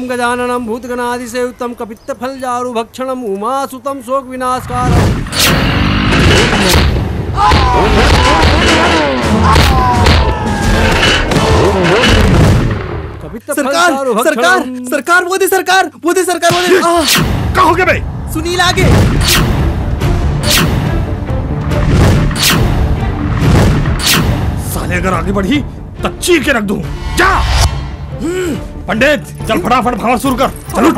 भूतनाथम गजाननम भूतगणाधिसेवितम कपित्तफलचारु भक्षणम उमासुतम शोक विनाशकारम। सरकार सरकार सरकार मोदी सरकार मोदी सरकार मोदी। कहाँ हो गया भाई? सुनील आगे। साले अगर आगे बढ़ी तो चीर के रख दूं। जा पंडित, चल फटाफट भागना शुरू कर। चलो।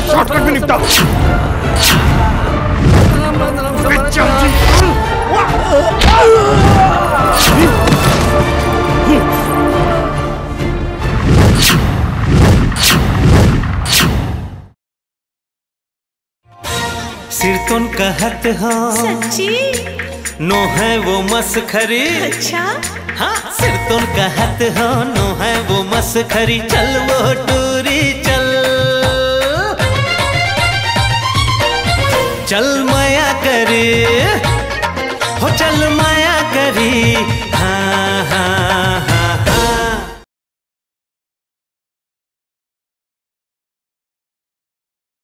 शॉर्टकट में निपटा। सिर तुन कहत हो सच्ची? नो है वो मसखरी। अच्छा हाँ, सिर तुन कहत हो नो है वो मसखरी। चल वो टूरी चल, चल माया करी हो, चल माया करी। हाँ हाँ